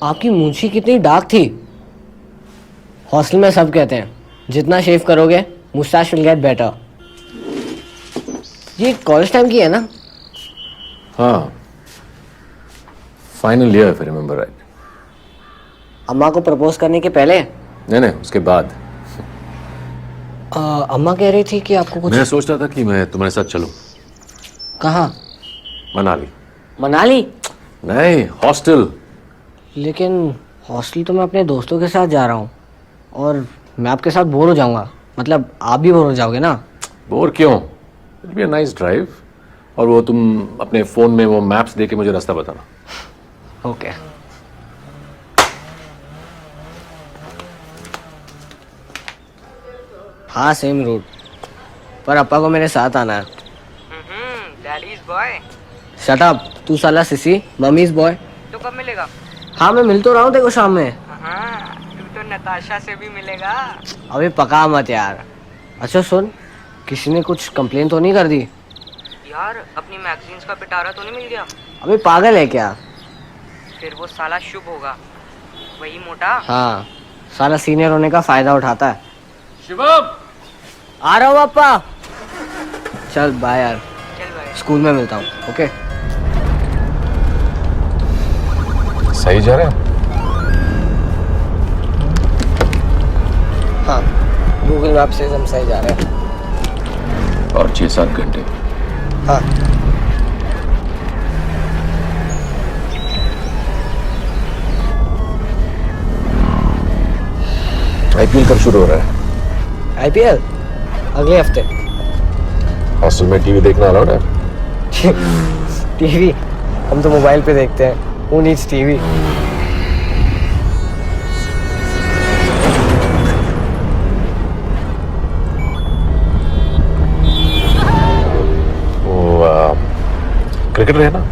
आपकी मूंछी कितनी डार्क थी। हॉस्टल में सब कहते हैं जितना शेव करोगे मुस्टैच विल गेट बेटर। ये कॉलेज टाइम की है ना? हाँ, final year if I remember right. अम्मा को प्रपोज करने के पहले? नहीं, उसके बाद। अम्मा कह रही थी कि आपको कुछ। मैं सोच रहा था कि मैं तुम्हारे साथ चलूं। कहाँ? मनाली। मनाली? नहीं, हॉस्टल। लेकिन हॉस्टल तो मैं अपने दोस्तों के साथ जा रहा हूँ और मैं आपके साथ बोर हो जाऊंगा। मतलब आप भी बोर हो जाओगे ना? बोर क्यों? It be a nice drive. और वो तुम अपने फोन में वो मैप्स देके मुझे रास्ता बताना। ओके। हाँ, सेम रूट, पर अप्पा को मेरे साथ आना है। Daddies boy. शट अप, तू साला सिसी, मम्मीज बॉय। तो कब मिलेगा? हाँ, मैं मिल तो रहा हूँ देखो शाम में। हाँ, तू तो नताशा से भी मिलेगा। अबे पका मत यार। अच्छा सुन, किसी ने कुछ कंप्लेन तो नहीं कर दी? यार, अपनी मैगजीन्स का पिटारा तो नहीं मिल गया? अबे पागल है क्या? फिर वो साला शुभ होगा, वही मोटा। हाँ, साला सीनियर होने का फायदा उठाता है। शिवम, आ रहा हूँ पापा। चल बाय यार, चल भाई। स्कूल में मिलता हूँ। ओके। सही जा रहा है? हाँ, गूगल मैप से हम सही जा रहे हैं। और 6-7 घंटे। हाँ। आईपीएल कब शुरू हो रहा है? आईपीएल अगले हफ्ते। हॉस्टल में टीवी देखना अलाउड है? टीवी हम तो मोबाइल पे देखते हैं। Who needs TV? वो क्रिकेटर है ना?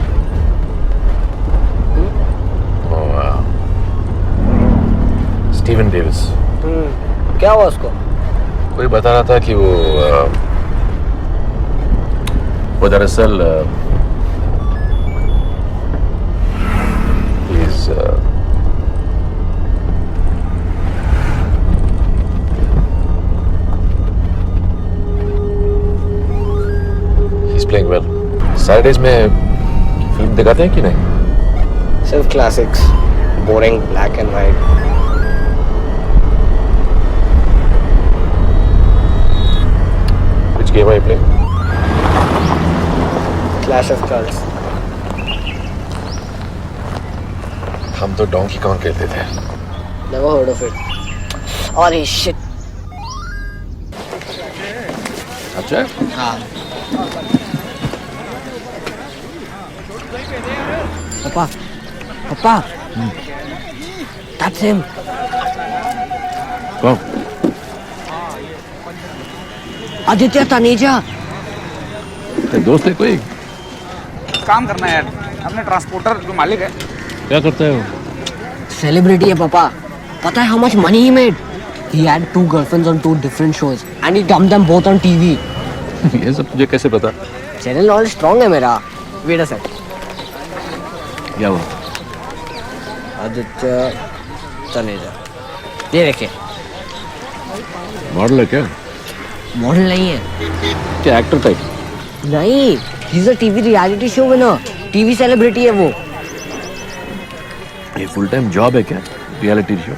Steven Davis. क्या हुआ उसको? कोई बता रहा था कि वो दरअसल he's playing well. सैटरडेज में फिल्म दिखाते हैं कि नहीं? सिर्फ classics, boring black and white. Which game are you playing? Clash of clans. हम तो डोंकी कॉन्ग खेलते थे। Never heard of it. अरे शिट। अच्छा है? हाँ। पापा, पापा। That's him. कौन? आदित्य तनेजा। तेरे दोस्त है कोई? काम करना है यार, अपने ट्रांसपोर्टर जो मालिक है। क्या करता है वो? सेलिब्रिटी है पापा। पता है how much money he made? He had 2 girlfriends on 2 different shows and he dumped them both on TV. ये सब तुझे कैसे पता? चैनल नॉलेज स्ट्रॉन्ग है मेरा। वेट अ सेक। क्या हुआ? आदित्य तनेजा, ये देखिए। मॉडल है क्या? मॉडल नहीं है। क्या एक्टर टाइप? नहीं, he is a TV reality show winner. TV celebrity है वो। ये फुल टाइम जॉब है क्या? Reality show?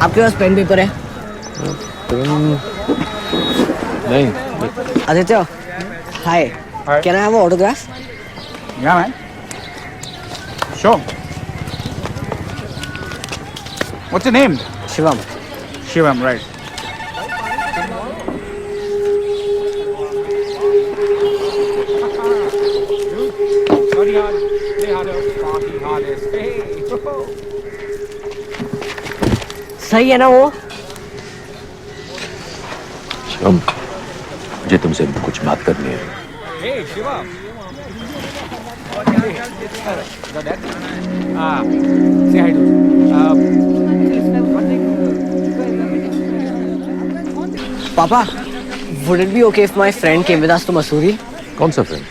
आपके पास पेन पेपर है? नहीं। आदित्य, हाय। Hi. Can I have autograph? Yeah, man. Sure. What's your name? Shivam. Shivam, right. सही है ना वो? शिवम, मुझे तुमसे कुछ बात करनी है। Hey, Shiva. Say hi to. पापा, would it be okay if my friend came with us to Mussoorie? कौन सा फ्रेंड?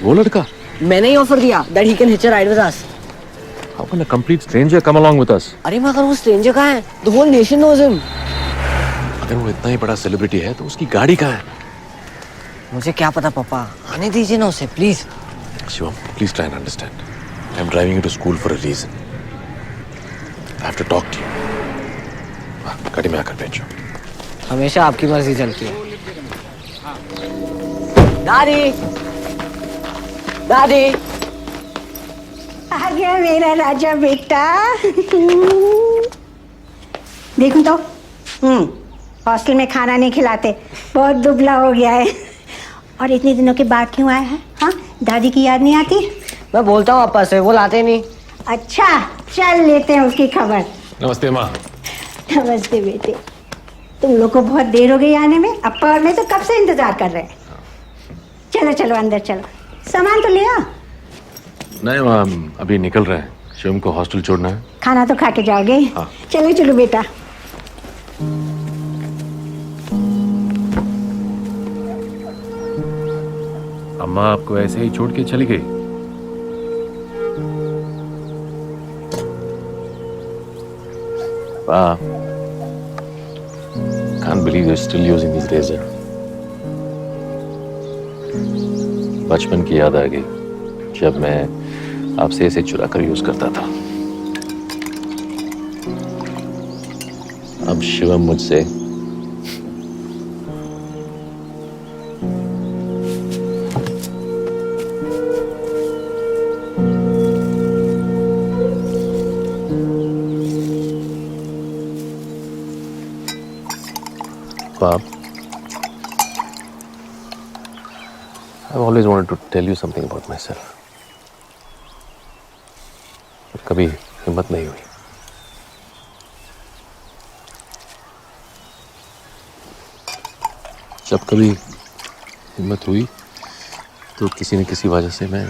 वो लड़का? मैंने ही ऑफर दिया that he can hitch a ride with us. How can a complete stranger come along with us? अरे मगर वो स्ट्रेंजर कहाँ है? The whole nation knows him. अगर वो इतना ही बड़ा सेलिब्रिटी है तो उसकी गाड़ी कहाँ है? मुझे क्या पता पापा, आने दीजिए ना उसे please. Shivam, please try and understand. I'm driving you to school for a reason. I have to talk to you. गाड़ी में आकर बैठो। हमेशा आपकी मर्जी चलती है। दादी, दादी। आ गया मेरा राजा बेटा। देखूं तो हॉस्टल में खाना नहीं खिलाते, बहुत दुबला हो गया है। और इतने दिनों के बाद क्यों आया है? हाँ, दादी की याद नहीं आती? मैं बोलता हूँ पापा से, वो लाते नहीं। अच्छा, चल लेते हैं उसकी खबर। नमस्ते माँ। नमस्ते बेटे। तुम लोग को बहुत देर हो गई आने में। अप्पा और मैं तो कब से इंतजार कर रहे हैं। चलो चलो अंदर चलो, सामान तो ले आओ। नहीं माँ, अभी निकल रहे हैं। शिवम को हॉस्टल छोड़ना है। खाना तो खा के जाओगे? हाँ। चलो चलो बेटा। अम्मा आपको ऐसे ही छोड़ के चली गई? वाह, can't believe you're still using this razor. बचपन की याद आ गई जब मैं आपसे इसे चुरा कर यूज करता था। अब शिवम मुझसे Bob, I've always wanted to tell you something about myself. पर कभी हिम्मत नहीं हुई। जब कभी हिम्मत हुई तो किसी न किसी वजह से मैं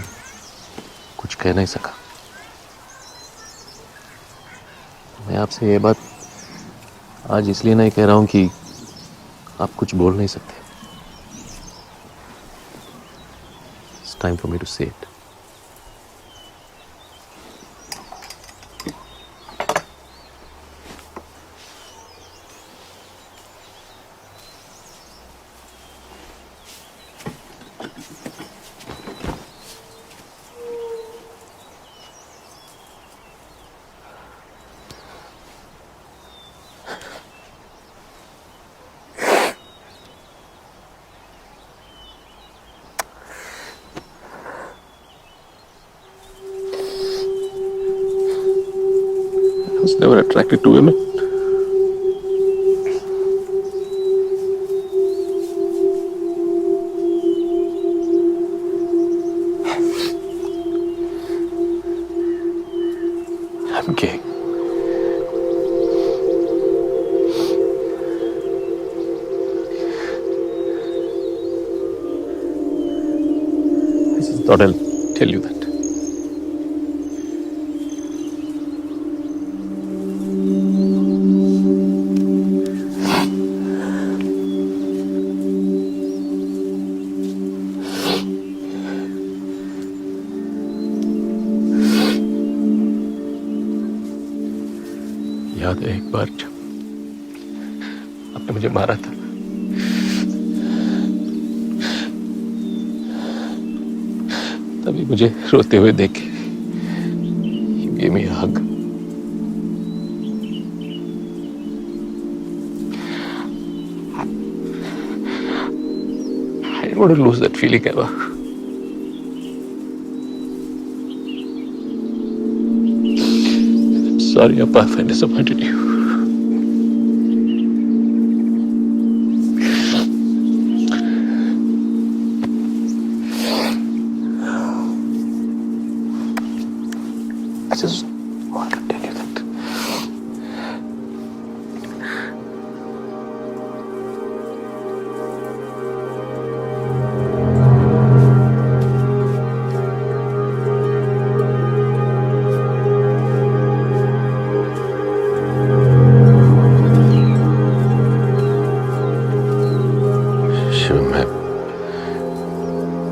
कुछ कह नहीं सका। मैं आपसे ये बात आज इसलिए नहीं कह रहा हूं कि आप कुछ बोल नहीं सकते। It's time for me to say it. I was never attracted to women. I'm gay. I just thought I'll tell you that. याद है एक बार जब आपने मुझे मारा था। तभी मुझे रोते हुए देख के you gave me a hug. I didn't want to lose that feeling ever. Sorry, Appa, if I disappointed you. I just want to tell you that. Shiv,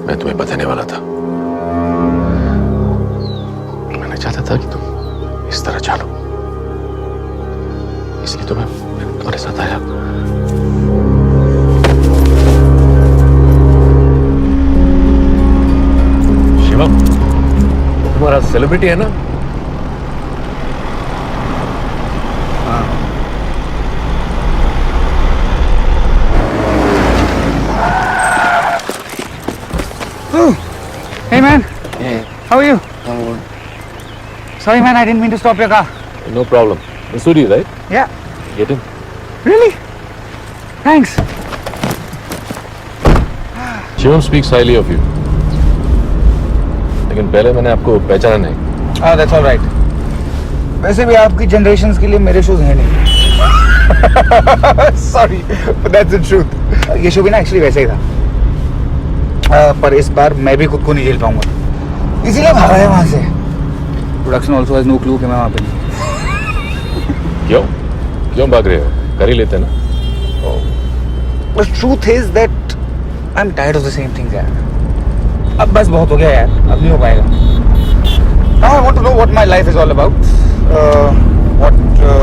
मैं तुम्हें बताने वाला था। शिवम, तुम्हारा सेलिब्रिटी है ना? Hey man, Hey, how are you? I'm good. Sorry man, I didn't mean to stop your car. No problem. Masudi, right? Yeah, Get in. really? Thanks. Shivam speaks highly of you. लेकिन पहले मैंने आपको पहचाना नहीं. Oh, that's all right. वैसे भी आपकी generations के लिए मेरे shoes हैं नहीं. Sorry, but that's the truth. ये शो भी ना एक्चुअली वैसे ही था. पर इस बार मैं भी खुद को नहीं झेल पाऊंगा. इसीलिए भागा है वहाँ से. Production also has no clue कि मैं वहाँ पे नहीं. क्यों? क्यों भाग रहे हो? कर ही लेते ना. The truth is that I'm tired of the same things यार. अब बस बहुत हो गया यार. अब नहीं हो पाएगा. Now I want to know what my life is all about. What I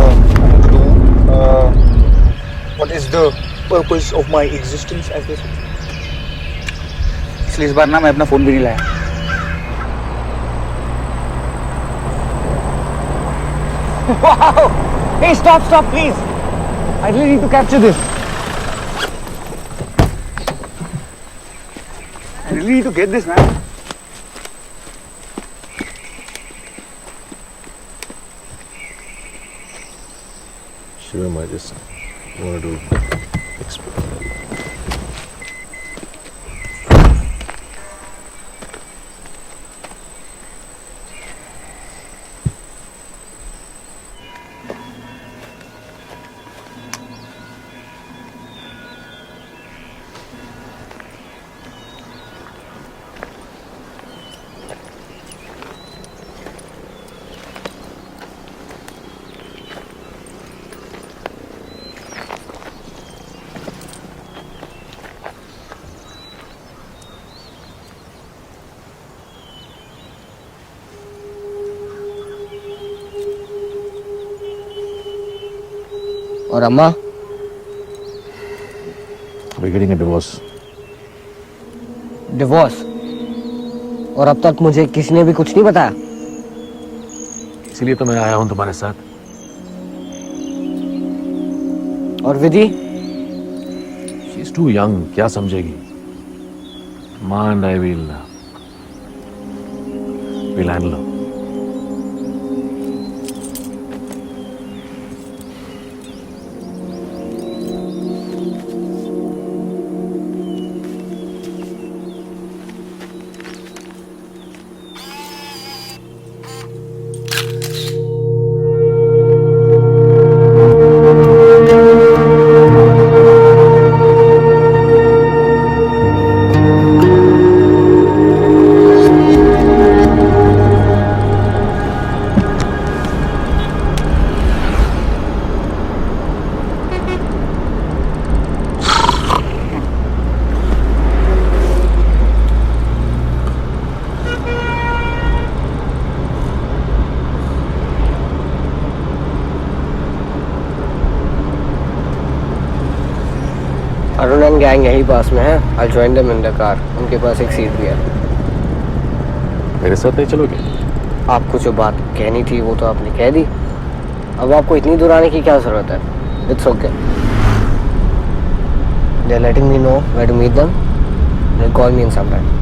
want to do. What is the purpose of my existence as they say. इसलिए इस बार ना मैं अपना फोन भी नहीं लाया. Wow! Hey, stop, please. I really need to capture this. I really need to get this, man. Shivam, I just wanted to explain. और अम्मा? We're getting a divorce. Divorce? और अब तक मुझे किसी ने भी कुछ नहीं बताया? इसीलिए तो मैं आया हूँ तुम्हारे साथ. और विधि? She's too young. क्या समझेगी? Ma and I will handle her. Arun and gang यही पास में है. I join them in the car. उनके पास एक सीट भी है. मेरे साथ नहीं चलोगे? आपको जो बात कहनी थी वो तो आपने कह दी. अब आपको इतनी दूर आने की क्या ज़रूरत है? It's okay. They are letting me know where to meet them. They call me in some time.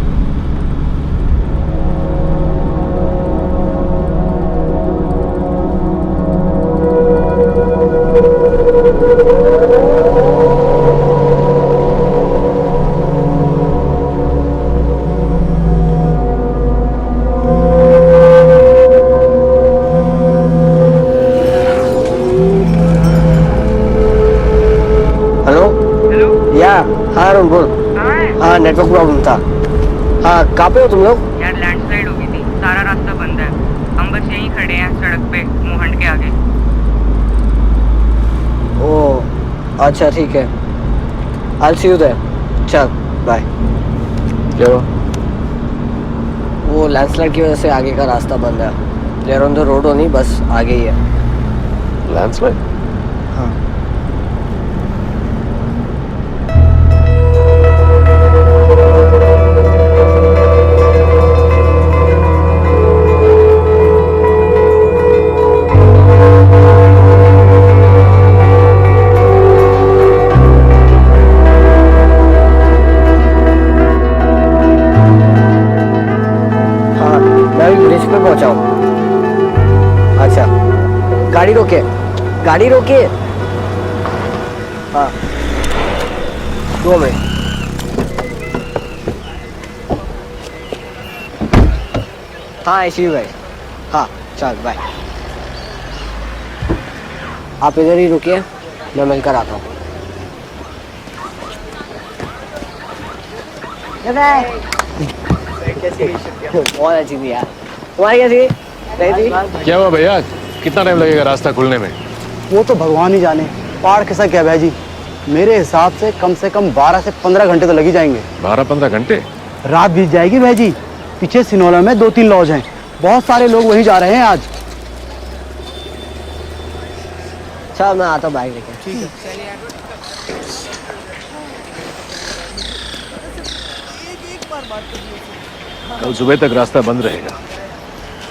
हाँ अरुण बोल. हाँ नेटवर्क प्रॉब्लम था. हाँ कहाँ पे हो तुम लोग? यार लैंडस्लाइड हो गई थी, सारा रास्ता बंद है. हम बस यहीं खड़े हैं सड़क पे, मोहंड के आगे. ओह अच्छा ठीक है. I'll see you there. चल बाय. क्या हुआ? वो लैंडस्लाइड की वजह से आगे का रास्ता बंद है. They are on the road only, बस आगे ही है. लैंडस्लाइड? हाँ. कॉलेज पे पहुंचा हूँ। अच्छा, गाड़ी रोके, गाड़ी रोके। हाँ, 2 मिनट। हाँ ऐसी ही भाई। हाँ चल बाय। आप इधर ही रुकिए, मैं मिलकर आता हूँ। बहुत अच्छी थी यार। तुम्हारी कैसी थी? क्या हुआ भैया, कितना टाइम लगेगा रास्ता खुलने में? वो तो भगवान ही जाने। पहाड़ कैसा क्या भाई जी, मेरे हिसाब से कम 12 से 15 घंटे तो लग ही जाएंगे। 12-15 घंटे? रात बीत जाएगी भाई जी। पीछे सिनोला में 2-3 लॉज हैं, बहुत सारे लोग वहीं जा रहे हैं आज। चल मैं आता हूँ बाइक लेके। ठीक है। कल सुबह तक रास्ता बंद रहेगा।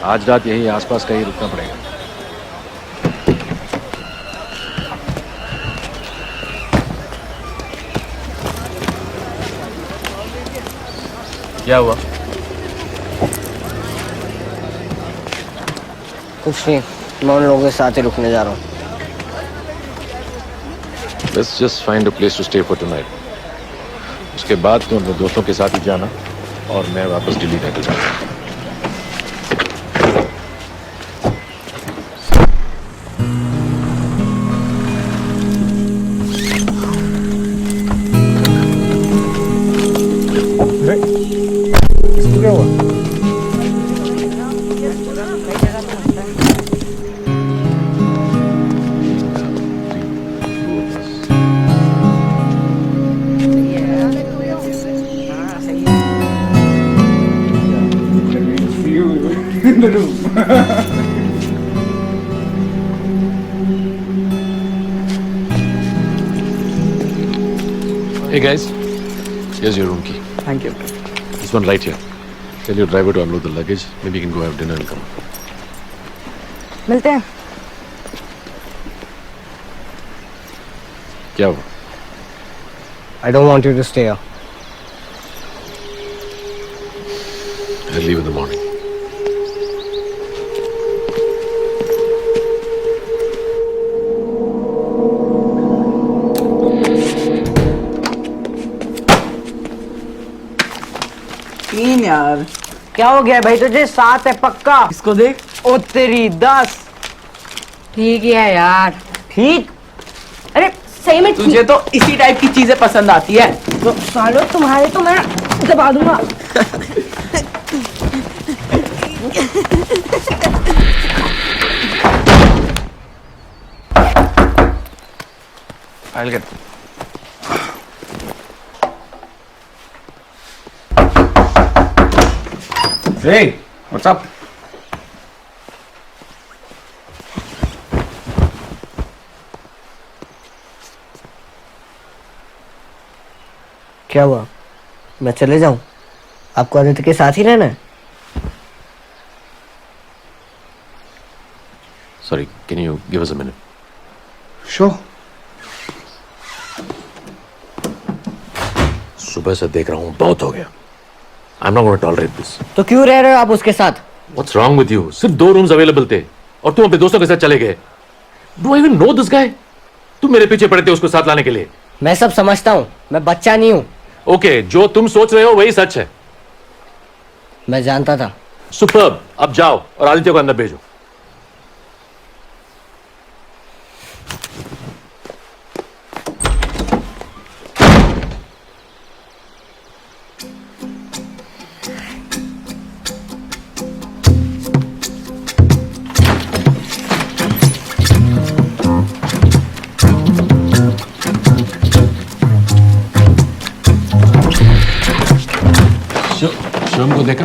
आज रात यही आसपास कहीं रुकना पड़ेगा। क्या हुआ? कुछ नहीं, मैं उन लोगों के साथ ही रुकने जा रहा हूँ। Let's just find a place to stay for tonight. उसके बाद तुम अपने दोस्तों के साथ ही जाना और मैं वापस दिल्ली निकल जाऊंगा। इसको क्या हुआ? Hey guys, here's your room key. Thank you. This one right here. Tell your driver to unload the luggage. Maybe you can go have dinner and come. मिलते हैं। क्या हुआ? I don't want you to stay here. I'll leave in the morning. तीन यार। क्या हो गया भाई तुझे? 7 है पक्का? इसको देख। ओ तेरी 10। ठीक ही है यार। ठीक? अरे सही में तुझे तो इसी टाइप की चीजें पसंद आती है। तो सालो तुम्हारे तो मैं दबा दूंगा। I'll get. Hey, what's up? क्या हुआ? मैं चले जाऊं? आपको आदित्य के साथ ही रहना है? Sorry, can you give us a minute? Sure. सुबह से देख रहा हूँ, बहुत हो गया। I'm not going to tolerate this. तो क्यों रह रहे हो आप उसके साथ? What's wrong with you? सिर्फ 2 rooms available थे और तुम अपने दोस्तों के साथ चले गए। Do I even know this guy? तुम मेरे पीछे पड़े थे उसको साथ लाने के लिए। मैं सब समझता हूँ, मैं बच्चा नहीं हूँ। ओके, जो तुम सोच रहे हो वही सच है। मैं जानता था। सुपर्ब, अब जाओ और आदित्य को अंदर भेजो। शिवम को देखा?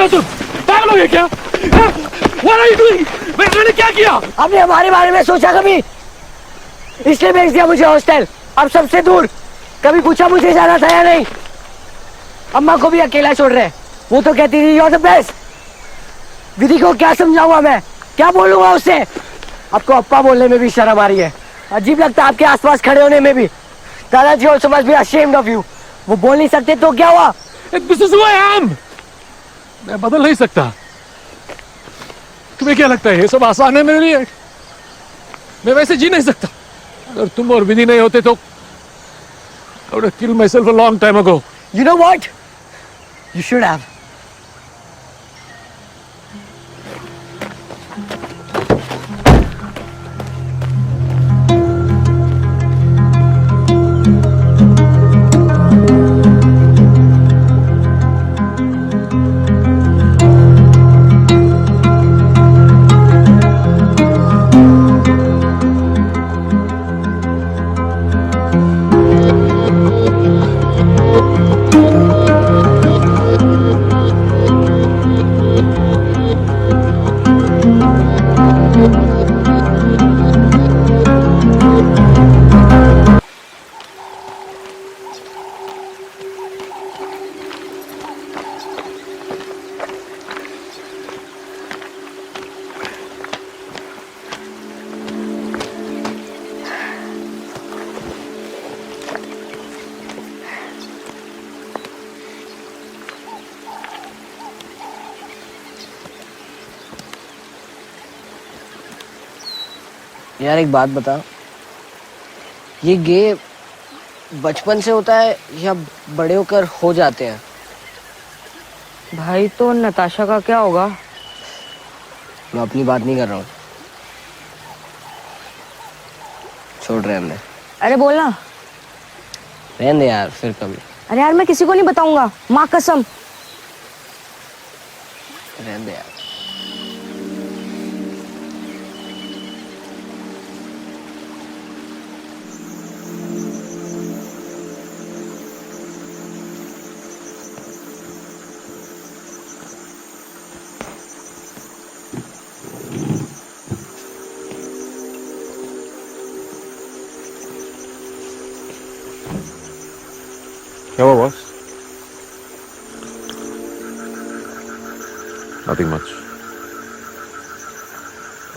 हो तुम? पागल हो गए क्या? What are you doing? मैंने क्या किया? आपने हमारे बारे में सोचा कभी? इसलिए भेज दिया मुझे हॉस्टल, अब सबसे दूर। कभी पूछा मुझे जाना था या नहीं? अम्मा को भी अकेला छोड़ रहे, वो तो कहती थी यू आर द बेस्ट। विधि को क्या समझाऊंगा मैं, क्या बोलूंगा उससे? आपको अप्पा बोलने में भी शर्म आ रही है, अजीब लगता है आपके आसपास खड़े होने में भी। दादाजी also must be ashamed of you। वो बोल नहीं सकते तो क्या हुआ? This is who I am. मैं बदल नहीं सकता। तुम्हें क्या लगता है ये सब आसान है मेरे लिए? मैं वैसे जी नहीं सकता। अगर तुम और विधि नहीं होते तो I would have killed myself a long time ago. You know what? You should have. यार एक बात बता, ये गे बचपन से होता है या बड़े होकर हो जाते हैं? भाई तो नताशा का क्या होगा? मैं अपनी बात नहीं कर रहा हूँ, छोड़ रहे हमने। अरे बोलना। रहने दे यार, फिर कभी। अरे यार मैं किसी को नहीं बताऊंगा, माँ कसम। रहने दे यार। क्या हुआ boss? Nothing much.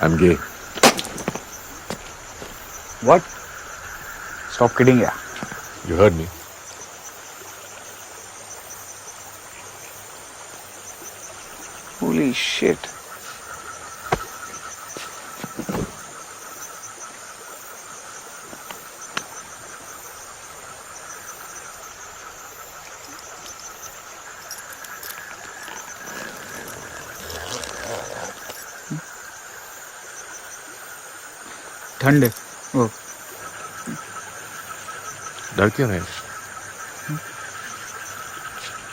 I'm gay. What? Stop kidding, yeah. You heard me. Holy shit. ठंड है। ओ डर क्यों है?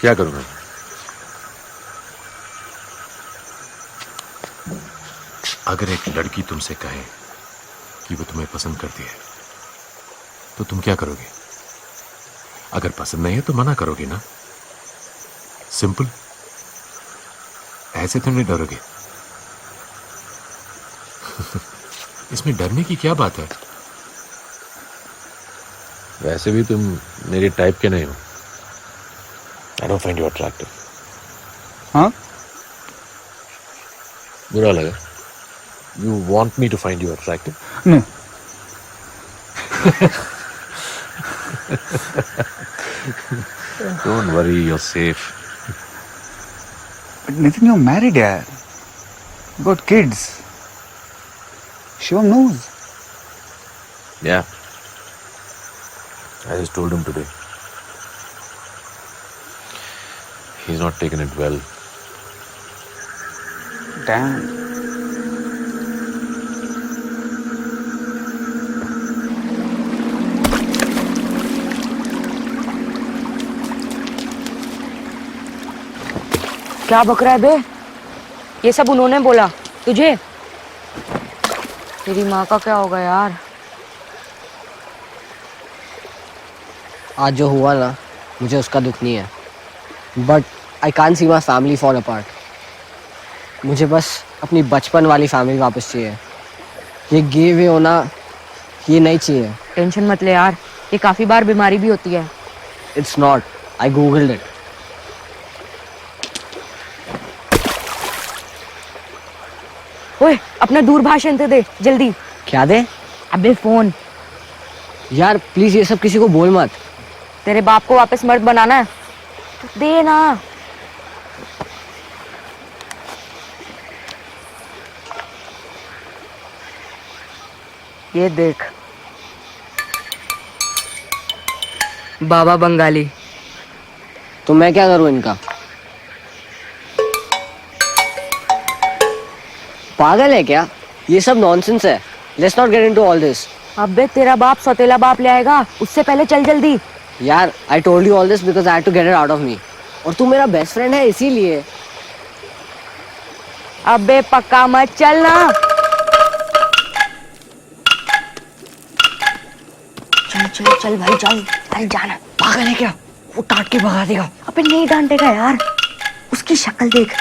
क्या करूंगा? अगर एक लड़की तुमसे कहे कि वो तुम्हें पसंद करती है तो तुम क्या करोगे? अगर पसंद नहीं है तो मना करोगे ना? सिंपल। ऐसे तुम नहीं डरोगे। इसमें डरने की क्या बात है? वैसे भी तुम मेरे टाइप के नहीं हो। I don't find you attractive. हाँ? बुरा लगा? You want me to find you attractive? No. Don't worry, you're safe. But Nitin, you're married, yaar. You got kids. Shivam knows. Yeah. I just told him today. He's not taken it well. Damn. क्या बक रहा है बे? ये सब उन्होंने बोला तुझे? तेरी माँ का क्या होगा यार? आज जो हुआ ना, मुझे उसका दुख नहीं है, but I can't see my family fall apart. मुझे बस अपनी बचपन वाली फैमिली वापस चाहिए। ये गे हुए होना ये नहीं चाहिए। टेंशन मत ले यार, ये काफी बार बीमारी भी होती है। It's not, I googled it. ओए अपना दूरभाषण तो दे जल्दी। क्या दे? अबे फोन। यार प्लीज ये सब किसी को बोल मत। तेरे बाप को वापस मर्द बनाना है तो दे ना। ये देख, बाबा बंगाली। तो मैं क्या करूं इनका? पागल है क्या? ये सब नॉनसेंस है। Let's not get into all this. अबे तेरा बाप सौतेला बाप ले आएगा, उससे पहले चल जल्दी। यार I told you all this because I had to get it out of me. और तू मेरा बेस्ट फ्रेंड है इसीलिए। अबे पक्का मत चलना। चल चल चल भाई चल, चल जाना। पागल है क्या? वो डांट के भगा देगा। अबे नहीं डांटेगा यार, उसकी शक्ल देख।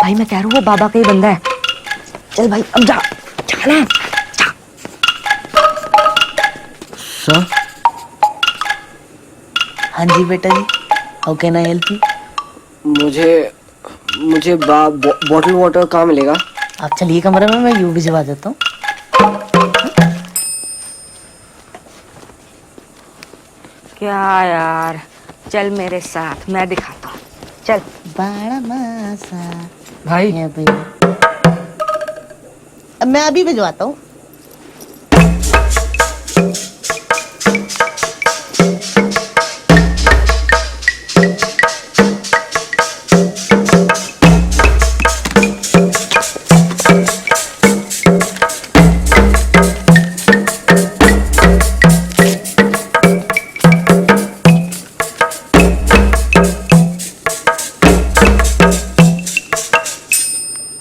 भाई मैं कह रहा हूँ वो बाबा का ही बंदा है। चल भाई अब जा, जाना। जा। सर? हाँ जी बेटा जी, how can I help you? मुझे बॉटल वाटर कहाँ मिलेगा? आप चलिए कमरे में, मैं यूं भिजवा देता हूँ। क्या यार, चल मेरे साथ, मैं दिखाता हूँ। चल बड़ा मजा भाई है भैया। अब मैं अभी भिजवाता हूँ।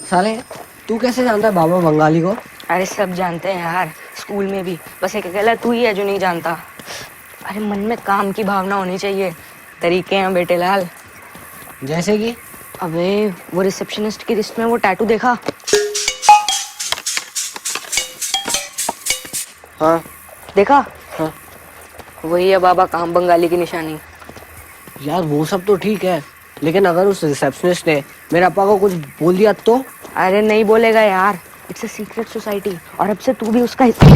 साले तू कैसे जानता है बाबा बंगाली को? अरे सब जानते हैं यार, स्कूल में भी। बस एक अकेला तू ही है जो नहीं जानता। अरे मन में काम की भावना होनी चाहिए। तरीके हैं बेटे लाल। जैसे कि? अबे वो रिसेप्शनिस्ट की रिस्ट में वो टैटू देखा? हाँ देखा? हाँ। वही है बाबा काम बंगाली की निशानी। यार वो सब तो ठीक है, लेकिन अगर उस रिसेप्शनिस्ट ने मेरे पापा को कुछ बोल दिया तो? अरे नहीं बोलेगा यार, इट्स अ सीक्रेट सोसाइटी। और अब से तू भी उसका हिस्सा।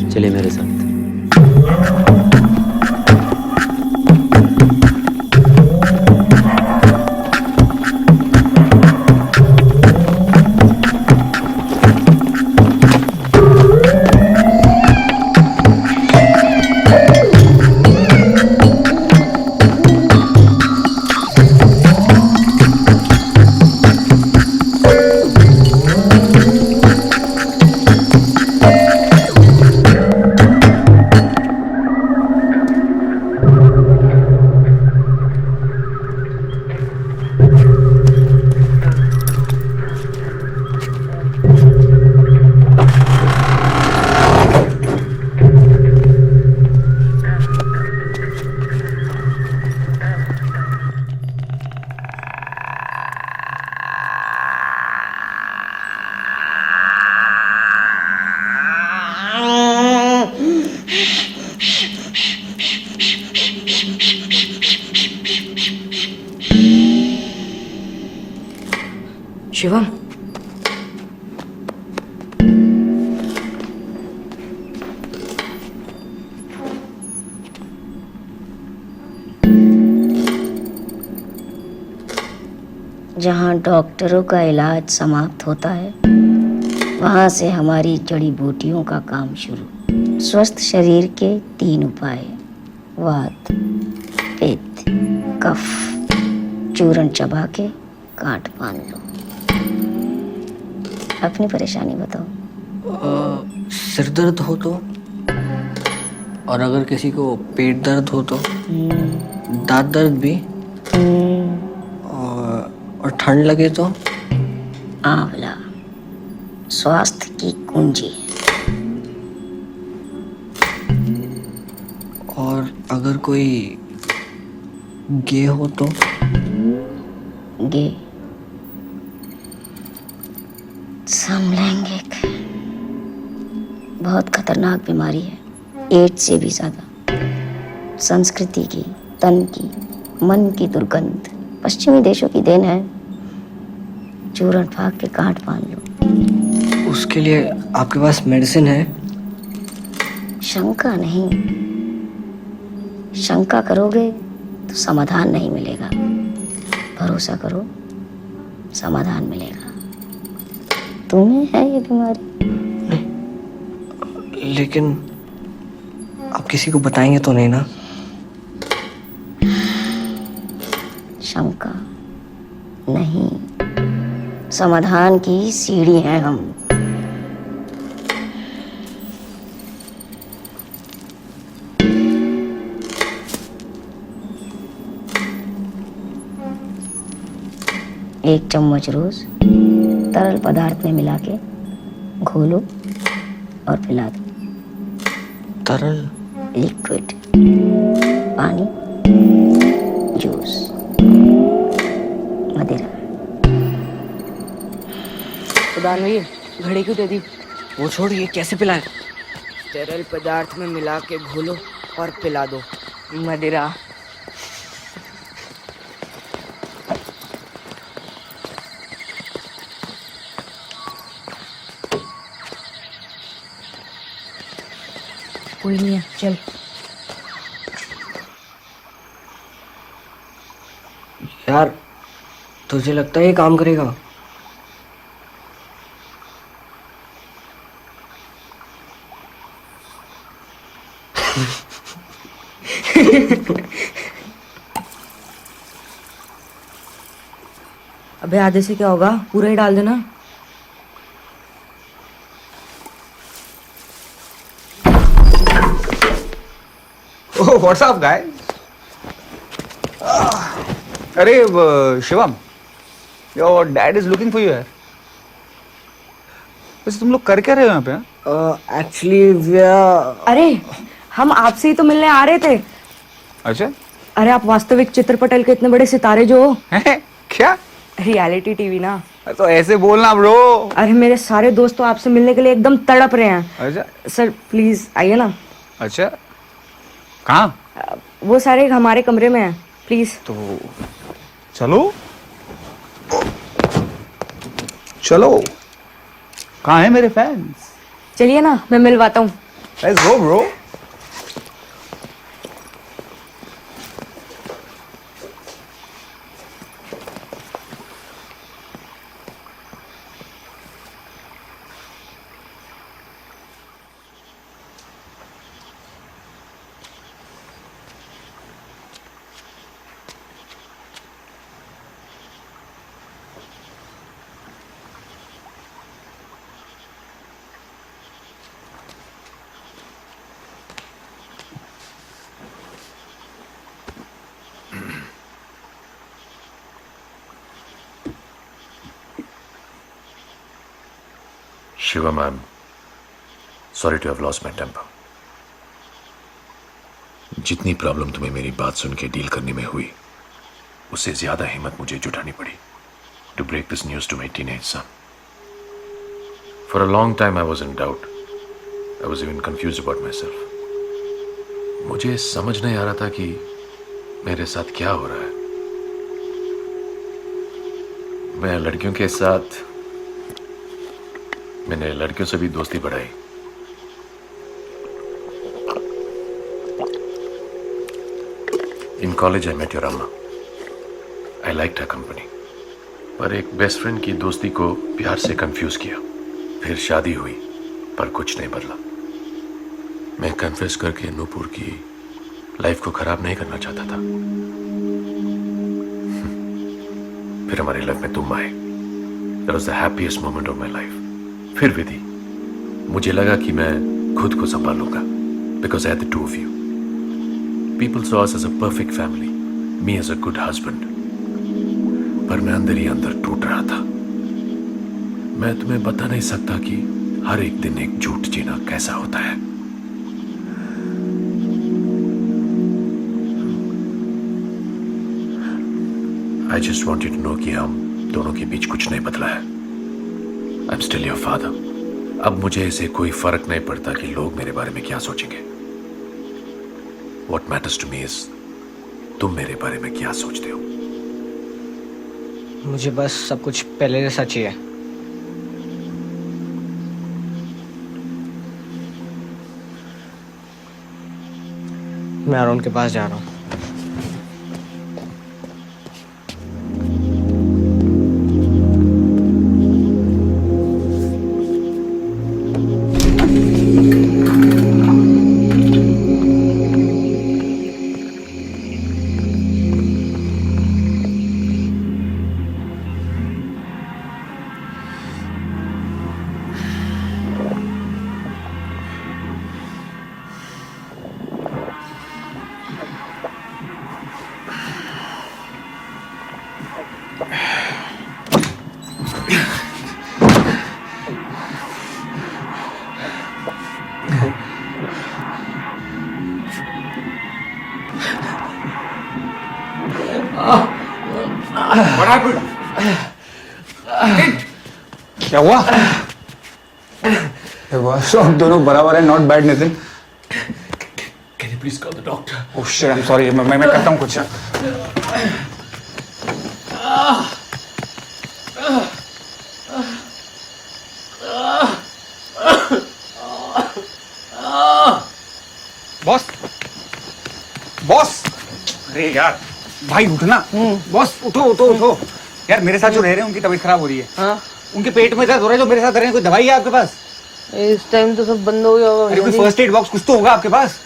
चलिए मेरे साथ। शिवम, जहाँ डॉक्टरों का इलाज समाप्त होता है, वहाँ से हमारी जड़ी बूटियों का काम शुरू। स्वस्थ शरीर के 3 उपाय: वात, पित्त, कफ। चूर्ण चबा के गांठ बांध लो। अपनी परेशानी बताओ। सिर दर्द हो तो? और अगर किसी को पेट दर्द हो तो? दांत दर्द भी? और ठंड लगे तो? आंवला स्वास्थ्य की कुंजी है। और अगर कोई गे हो तो? गे समलैंगिक बहुत खतरनाक बीमारी है, एड्स से भी ज्यादा। संस्कृति की, तन की, मन की दुर्गंध पश्चिमी देशों की देन है। चूरन फाक के कांट बांध लो। उसके लिए आपके पास मेडिसिन है? शंका नहीं, शंका करोगे तो समाधान नहीं मिलेगा। भरोसा करो, समाधान मिलेगा। तुम्हें है ये बीमारी? लेकिन आप किसी को बताएंगे तो नहीं ना? शंका नहीं, समाधान की सीढ़ी है हम। एक चम्मच रोज तरल पदार्थ में मिला के घोलो और पिला दो। तरल? लिक्विड, पानी, जूस, मदिरा। प्रधान भैया घड़ी क्यों दे दी? वो छोड़, ये कैसे पिलाए? तरल पदार्थ में मिला के घोलो और पिला दो। मदिरा। कोई नहीं है, चल। यार तुझे लगता है ये काम करेगा? अबे आधे से क्या होगा, पूरा ही डाल देना। Oh, what's up, guys? अरे Shivam, your dad is looking for you यार। वैसे तुम लोग कर क्या रहे हो यहाँ पे? एक्चुअली अरे हम आपसे ही तो मिलने आ रहे थे। अच्छा, अरे आप वास्तविक चित्रपटल के इतने बड़े सितारे जो हो। हैं? क्या? रियलिटी टीवी ना। तो ऐसे बोलना ब्रो। अरे मेरे सारे दोस्त तो आपसे मिलने के लिए एकदम तड़प रहे हैं। अच्छा सर प्लीज आइए ना। अच्छा, कहाँ? वो सारे हमारे कमरे में हैं, प्लीज। तो चलो चलो, कहाँ है मेरे फैंस? चलिए ना, मैं मिलवाता हूँ। Let's go bro. Shivam, I am sorry to have lost my temper. जितनी प्रॉब्लम तुम्हें मेरी बात सुन के डील करने में हुई, उससे ज्यादा हिम्मत मुझे जुटानी पड़ी to break this news to my teenage son. For a long time I was in doubt, I was even confused about myself. मुझे समझ नहीं आ रहा था कि मेरे साथ क्या हो रहा है। मैं लड़कियों के साथ, मैंने लड़कियों से भी दोस्ती बढ़ाई। In college I met your अम्मा। आई लाइक्ड हर कंपनी, पर एक बेस्ट फ्रेंड की दोस्ती को प्यार से कंफ्यूज किया। फिर शादी हुई, पर कुछ नहीं बदला। मैं कन्फेस करके नूपुर की लाइफ को खराब नहीं करना चाहता था। फिर हमारी लाइफ में तुम आए। That was the happiest moment of my life. फिर विधि, मुझे लगा कि मैं खुद को संभालूंगा, because I had the two of you. People saw us as a perfect family, me as a good husband. पर मैं अंदर ही अंदर टूट रहा था। मैं तुम्हें बता नहीं सकता कि हर एक दिन एक झूठ जीना कैसा होता है। I just want you to know कि हम दोनों के बीच कुछ नहीं बदला है। I'm still your father. अब मुझे इससे कोई फर्क नहीं पड़ता कि लोग मेरे बारे में क्या सोचेंगे। What matters to me is तुम मेरे बारे में क्या सोचते हो। मुझे बस सब कुछ पहले जैसा चाहिए। मैं अरुण के पास जा रहा हूँ। What happened? क्या हुआ? बस हम दोनों बराबर है, not bad Nitin. Can you please call the doctor? Oh shit, I'm sorry. मैं करता हूँ कुछ। बॉस, बॉस, अरे यार भाई उठना। बॉस उठो उठो उठो यार, मेरे साथ जो रह रहे हैं उनकी तबीयत खराब हो रही है। हाँ उनके पेट में दर्द हो रहा है, जो मेरे साथ रह रहे हैं। कोई दवाई है आपके पास? इस टाइम तो सब बंद हो गया होगा अरे कोई भैया जी। फर्स्ट एड बॉक्स कुछ तो होगा आपके पास?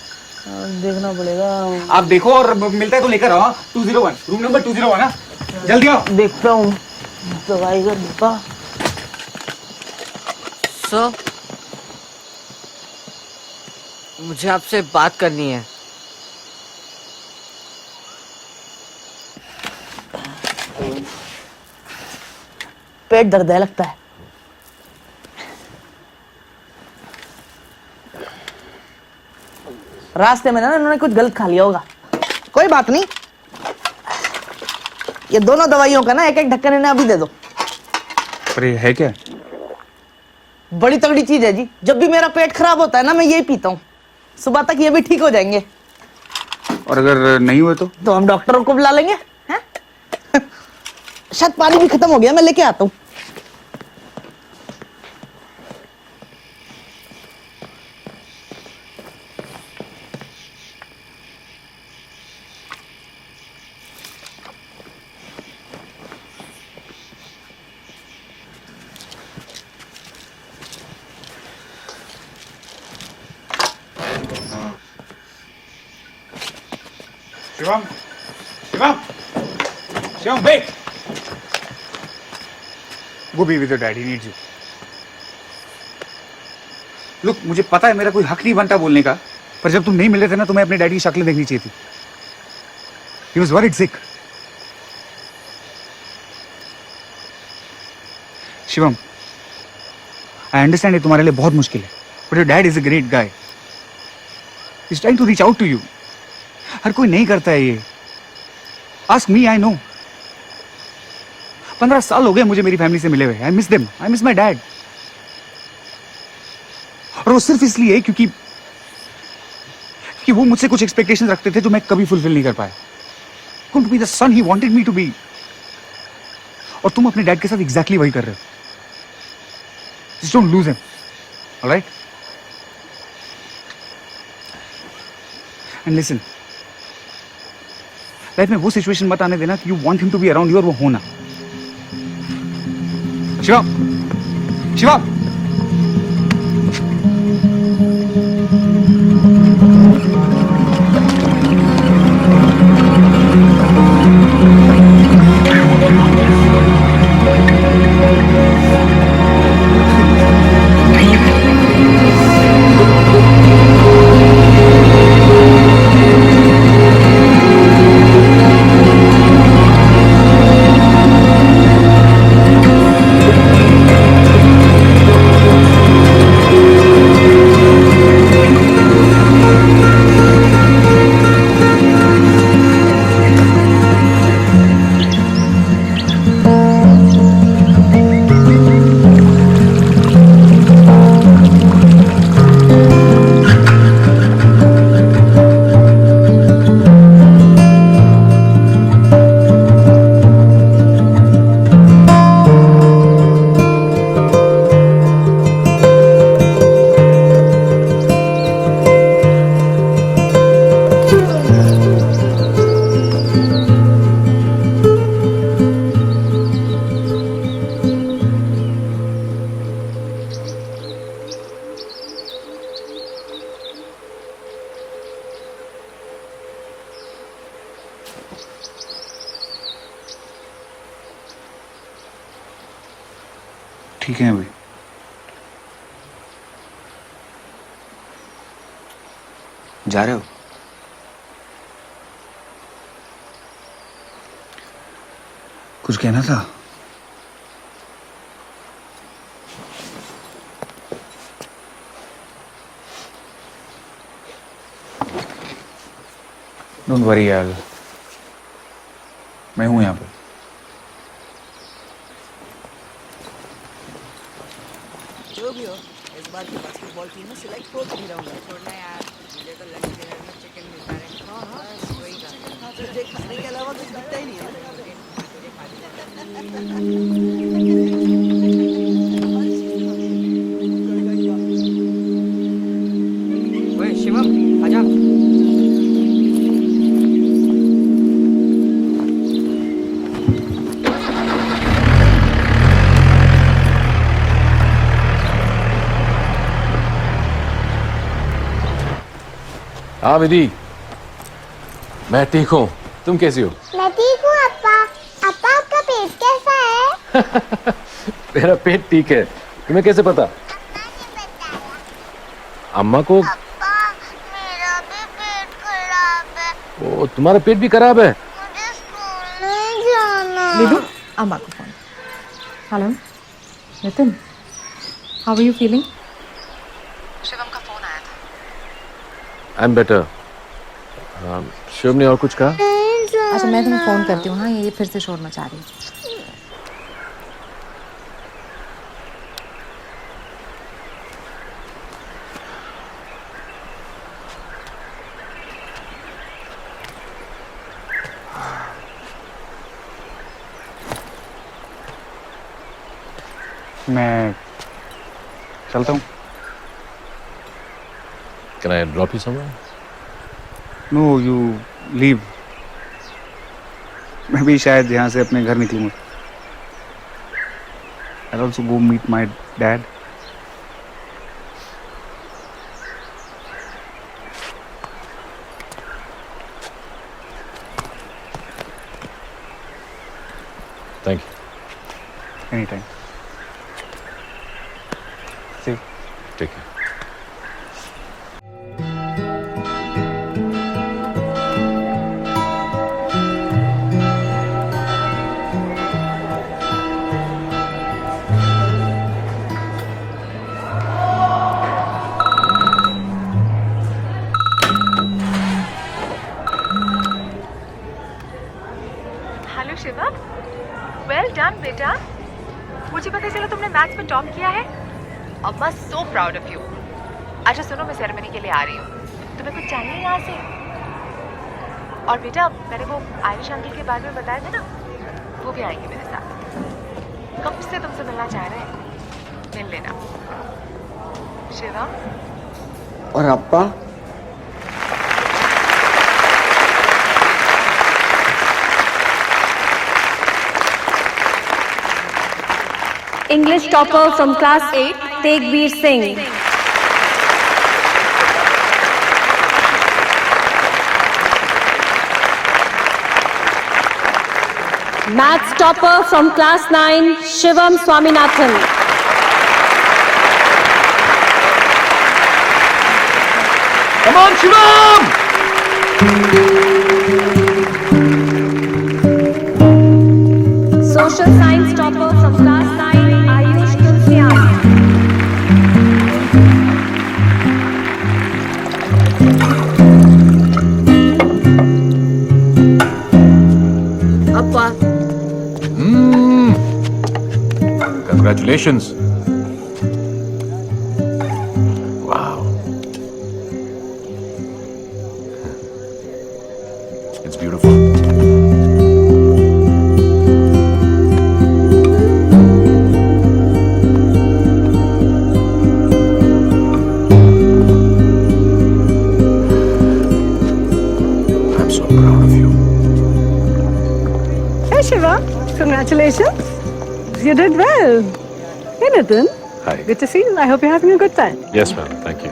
देखना पड़ेगा। आप देखो और मिलता है तो लेकर आओ। 201 रूम नंबर 201 ना, जल्दी आओ। देखता हूँ दवाई का डिब्बा। सर, मुझे आपसे बात करनी है। पेट दर्द है लगता है। रास्ते में ना इन्होंने कुछ गलत खा लिया होगा। कोई बात नहीं, ये दोनों दवाइयों का ना एक एक ढक्कन इन्हें अभी दे दो। अरे है क्या? बड़ी तगड़ी चीज है जी। जब भी मेरा पेट खराब होता है ना, मैं यही पीता हूँ। सुबह तक ये भी ठीक हो जाएंगे। और अगर नहीं हुए तो हम डॉक्टरों को बुला लेंगे। हैं? शायद पानी भी खत्म हो गया, मैं लेके आता हूँ। Shivam, Shivam, Shivam, wait. Go be with your dad, he needs you. Look, मुझे पता है मेरा कोई हक नहीं बनता बोलने का, पर जब तुम नहीं मिल रहे थे ना, तुम्हें अपने डैडी की शक्ल देखनी चाहिए थी। He was worried sick. Shivam, I understand ये तुम्हारे लिए बहुत मुश्किल है, but your dad is a great guy. He's trying to reach out to you. हर कोई नहीं करता है ये। Ask me, I know. 15 साल हो गए मुझे मेरी फैमिली से मिले हुए। I miss them. I miss my dad. और वो सिर्फ इसलिए क्योंकि वो मुझसे कुछ एक्सपेक्टेशंस रखते थे जो मैं कभी फुलफिल नहीं कर पाया। Couldn't be the son he wanted me to be. और तुम अपने डैड के साथ एग्जैक्टली वही कर रहे हो। Just don't lose him. All right? And listen. Life में वो सिचुएशन मत आने देना कि you want him to be around you और वो होना। शिवा, शिवा, ठीक हैं अभी? जा रहे हो? कुछ कहना था? डोंट वरी यार, मैं हूं यहाँ पे। जो भी हो, इस बार की बास्केटबॉल टीम में सिलेक्ट हो ही रहूंगा। छोड़ना यार, मुझे तो लंच डिनर में चिकन मिलता है। हाँ बस वही का। तुझे खाने के अलावा कुछ दिखता ही नहीं है। ओए शिवम, आजा। हाँ विधि, मैं ठीक हूँ। तुम कैसी हो? मैं ठीक हूँ अप्पा। अप्पा आपका पेट कैसा है? मेरा पेट ठीक है। तुम्हें कैसे पता? अप्पा ने बताया। अम्मा को? अप्पा मेरा भी पेट खराब है। ओ, तुम्हारा पेट भी खराब है? मुझे स्कूल नहीं जाना। लीडू, अम्मा को phone. Hello Nitin, how are you feeling? Shivam का फोन आया था। I am better. शिवम ने और कुछ कहा? अच्छा मैं तुम्हें फोन करती हूँ। हाँ, ये फिर से शोर मचा रही है। मैं चलता हूँ। Can I drop you somewhere? No you leave. मैं भी शायद यहाँ से अपने घर निकलूंगा। I'll also go meet my dad. Thank you. Anytime. See you. Take care. Hello Shiva, well done बेटा। मुझे पता चला तुमने मैथ्स में टॉप किया है। अम्मा सो प्राउड ऑफ यू। अच्छा सुनो, मैं सेरेमनी के लिए आ रही हूँ। तुम्हें कुछ चाहिए यहाँ से? और बेटा मैंने वो आयुष अंकल के बारे में बताया था ना, वो भी आएंगे मेरे साथ। कब से तुमसे मिलना चाह रहे हैं, मिल लेना। शिवा और अप्पा? English topper from class 8, Tegbir Singh. Maths topper from class 9, Shivam Swaminathan. Come on, Shivam! Social science topper from class 9, Ayush Tulsian. Appa. Congratulations. Wow. It's beautiful. I'm so proud of you. Hey Shiva, congratulations. You did well. Hey Nitin, Hi. good to see you. I hope you're having a good time. Yes, ma'am. Thank you.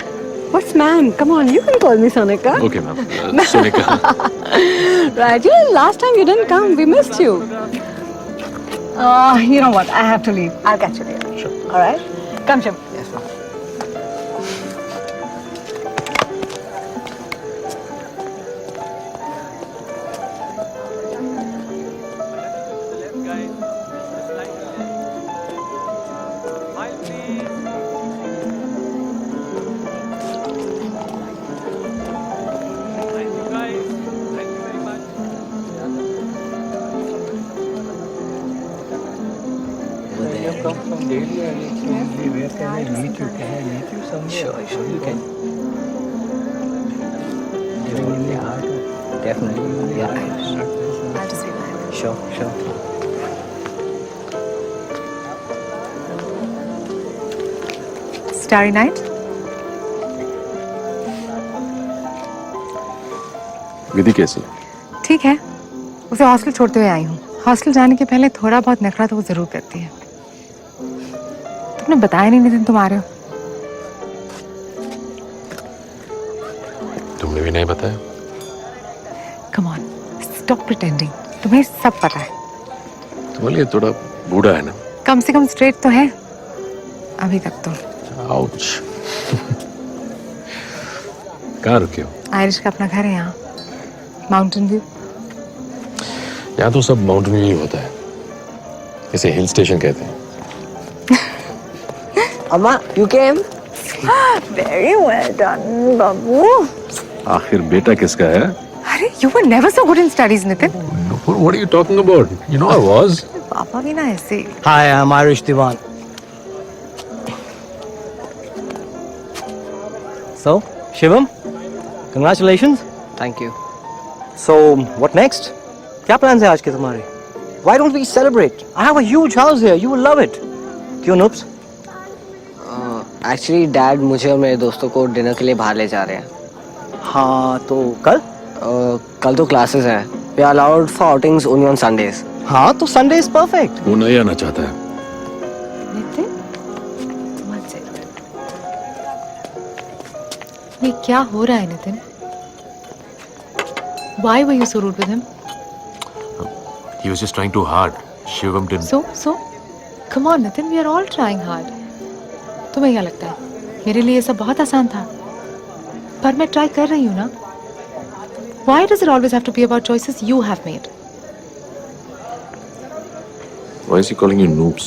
What's ma'am? Come on, you can call me Sonika. Okay, ma'am. Sonika. Right, yeah, last time you didn't come, we missed you. You know what, I have to leave. I'll catch you later. Sure. All right? Come, Shiv. Yes, ma'am. Definitely. Yeah. I'll just be back. Sure. Starry night? विधि कैसी? ठीक है। उसे hostel छोड़ते हुए आई हूँ। Hostel जाने के पहले थोड़ा बहुत नखरा तो वो जरूर करती है। तुमने बताया नहीं नितिन तुम आ रहे हो। तुमने भी नहीं बताया? Come on, stop pretending. तुम्हें सब पता है। तुम्हारे लिए थोड़ा बूढ़ा है ना? कम से कम स्ट्रेट तो है अभी तक तो। आउच। कहाँ रुके हो? आयरिश का अपना घर है यहाँ, माउंटेन व्यू। यहाँ तो सब माउंटेन व्यू होता है, इसे हिल स्टेशन कहते हैं। अम्मा, you came? Very well done, बाबू। आखिर बेटा किसका है? अरे you were never so good in studies, Nitin. What are you talking about? You know I was. पापा भी ना ऐसे। Hi, I'm Irish Diwan. So, Shivam, congratulations. Thank you. So, what next? क्या plans है आज के तुम्हारे? Why don't we celebrate? I have a huge house here. You will love it. क्यों नूब्स? एक्चुअली डैड मुझे और मेरे दोस्तों को डिनर के लिए बाहर ले जा रहे हैं। हाँ, तो कल? कल तो क्लासेस हैं। We are allowed for outings only on Sundays. हाँ, तो Sunday is perfect. वो नहीं आना चाहता है। Nitin, one second। ये क्या हो रहा है Nitin? Why were you so rude with him? He was just trying too hard. Shivam didn't. So, come on Nitin, we are all trying hard। तुम्हें क्या लगता है मेरे लिए सब बहुत आसान था? पर मैं ट्राई कर रही हूँ ना। Why does it always have to be about choices you have made? Why is he calling you noobs?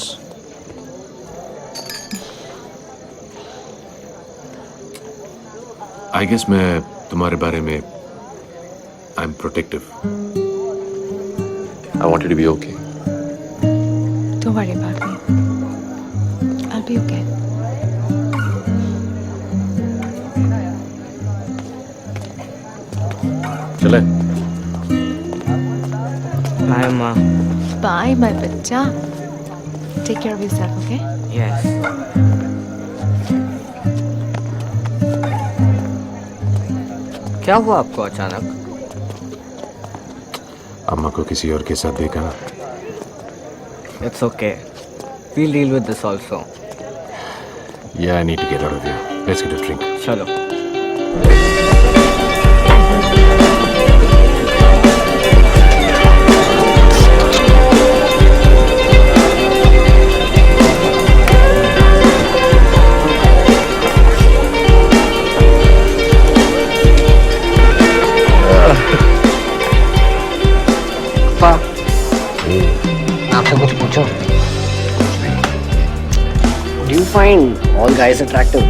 I guess मैं तुम्हारे बारे में I'm protective. I want you to be okay. Don't worry about me. I'll be okay. चले? Hi, अम्मा। Bye, my बच्चा। Take care of yourself, okay? Yes. क्या हुआ आपको अचानक? अम्मा को किसी और के साथ देखा ना? It's okay. We'll deal with this also. Yeah, I need to get out of here. Let's get a drink. चलो। आपसे कुछ पूछो। Do you find all guys attractive?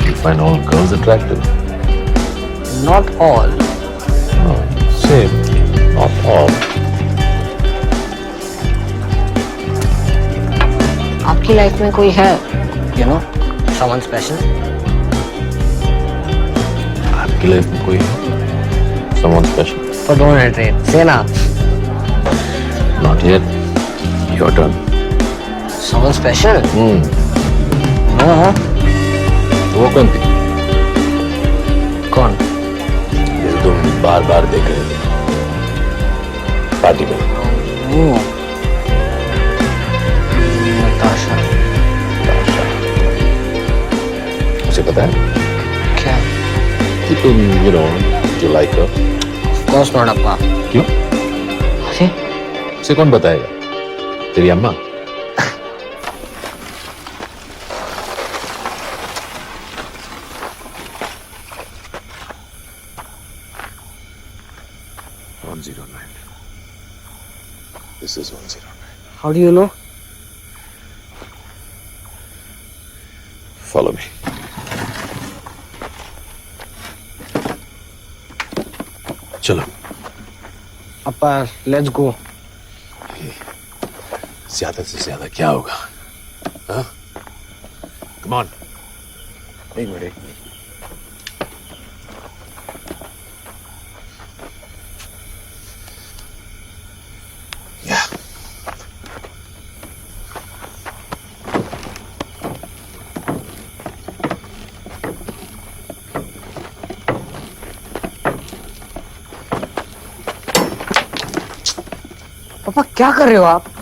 You find all girls attractive? Not all. No, same. Not all. आपकी life में कोई है, you know, someone special? आपकी life में कोई है? Someone special? But don't iterate. Say ना। Not yet. Your turn. Someone special? हाँ। वो कौन थी? कौन? जिसे तुम बार बार देख रहे थे पार्टी में। वो नताशा। उसे पता है? क्या? कि तुम you like her. Of course not, अप्पा। क्यों? अरे उसे कौन बताएगा? तेरी अम्मा? is 109. How do you know? Follow me. चलो. Appa, let's go. ज्यादा से ज्यादा क्या होगा? हाँ? Come on. एक मिनट. Yeah. पापा क्या कर रहे हो आप?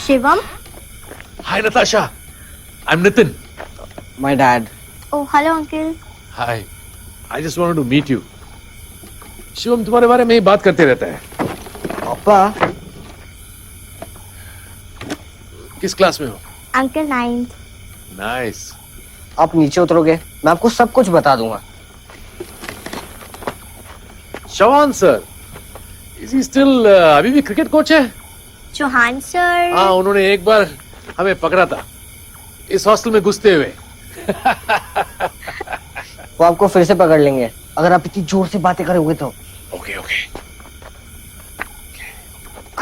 Shivam? Hi, Natasha. I'm Nitin. My dad. Oh, hello, uncle. Hi. I just wanted to meet you. Shivam तुम्हारे बारे में ही बात करते रहता है. पापा. किस क्लास में हो? Uncle 9th. Nice. आप नीचे उतरोगे, मैं आपको सब कुछ बता दूंगा. Shawan sir. Is he still अभी भी क्रिकेट कोच है? Chauhan sir. हाँ, उन्होंने एक बार हमें पकड़ा था इस हॉस्टल में घुसते हुए. वो आपको फिर से पकड़ लेंगे अगर आप इतनी जोर से बातें करोगे तो. ओके.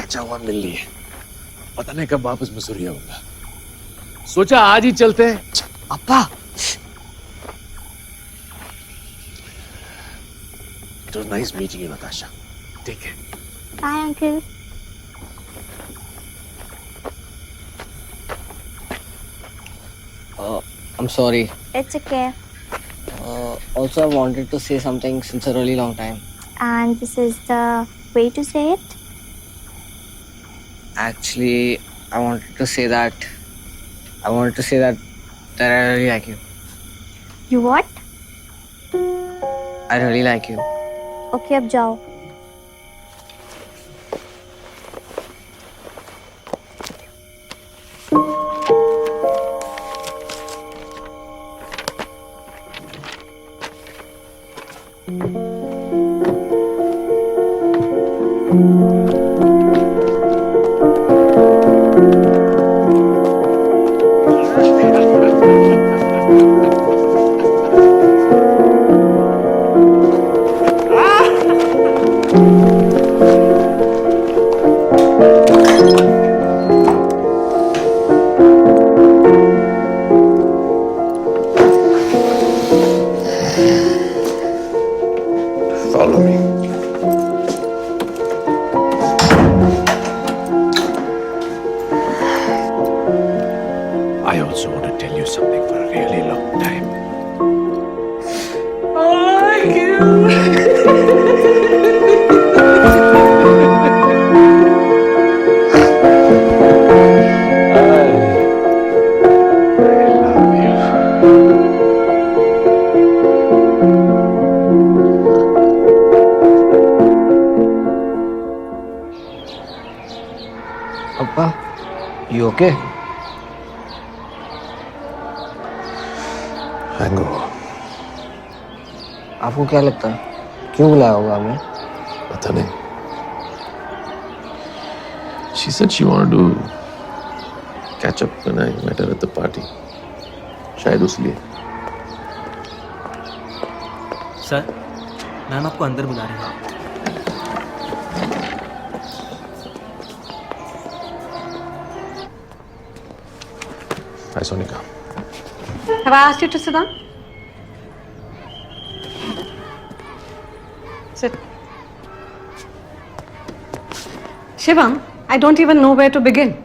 अच्छा हुआ मिल लिए. पता नहीं कब वापस मसूरी आऊंगा. सोचा आज ही चलते हैं. पापा. It was nice meeting you, Natasha. Take care. Bye, uncle. I'm sorry. It's okay. Also, I wanted to say something since a really long time. And this is the way to say it? Actually, I wanted to say that I really like you. You what? I really like you. Okay, अब जाओ. Follow me. I also want to tell you something for a really long time. Appa, you okay? Hangover. आपको क्या लगता है क्यों बुलाया होगा हमें? पता नहीं. She said she wanted to catch up when I met her at the party. शायद उसलिए. सर, मैम आपको अंदर बुला रही हैं. Hi, Sonika. Have I asked you to sit down? Sit. Shivam, I don't even know where to begin.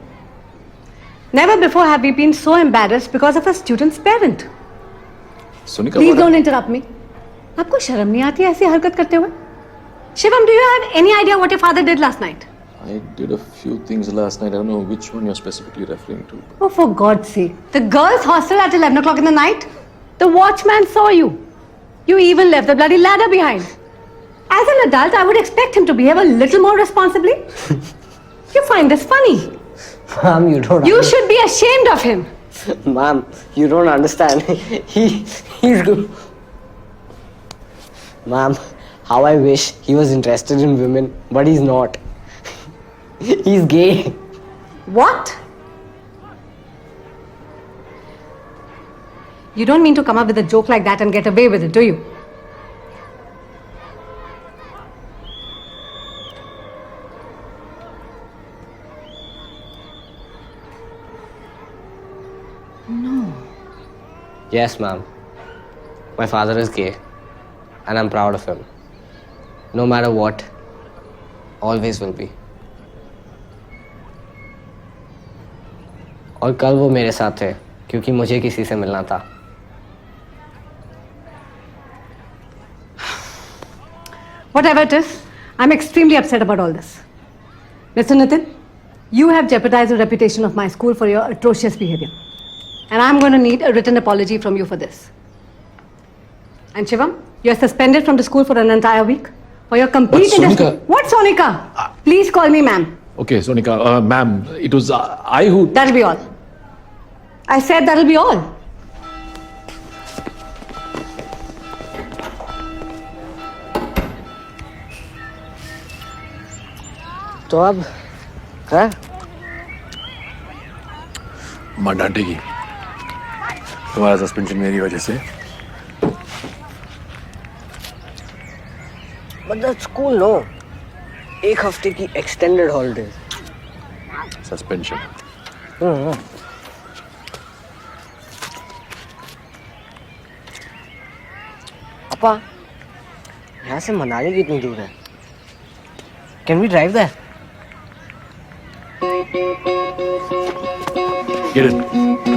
Never before have we been so embarrassed because of a student's parent. Sonika, Please don't interrupt me. आपको शर्म नहीं आती ऐसी हरकत करते हुए? Shivam, do you have any idea what your father did last night? I did a few things last night. I don't know which one you're specifically referring to. Oh, for God's sake. The girls' hostel at 11 o'clock in the night? The watchman saw you. You even left the bloody ladder behind. As an adult, I would expect him to behave a little more responsibly. You find this funny. Ma'am, you don't. You should be ashamed of him. Ma'am, you don't understand. He's good. Ma'am, how I wish he was interested in women, but he's not. He's gay. What? You don't mean to come up with a joke like that and get away with it, do you? Yes, ma'am. My father is gay, and I'm proud of him. No matter what, always will be. और कल वो मेरे साथ थे क्योंकि मुझे किसी से मिलना था. Whatever it is, I'm extremely upset about all this. Mr. Nitin, you have jeopardized the reputation of my school for your atrocious behavior. And I'm going to need a written apology from you for this. And Shivam, you're suspended from the school for an entire week for your complete But Sonika- indiscipline. What, Sonika? Please call me ma'am. Okay, Sonika, ma'am, it was I who. That'll be all. I said that'll be all. तो अब है? माँ डांटेगी तुम्हारा suspension मेरी वजह से. But that's school, no. एक हफ्ते की extended holidays. सस्पेंशन. पापा, यहाँ से मनाली कितनी दूर है? Can we drive there? Get in.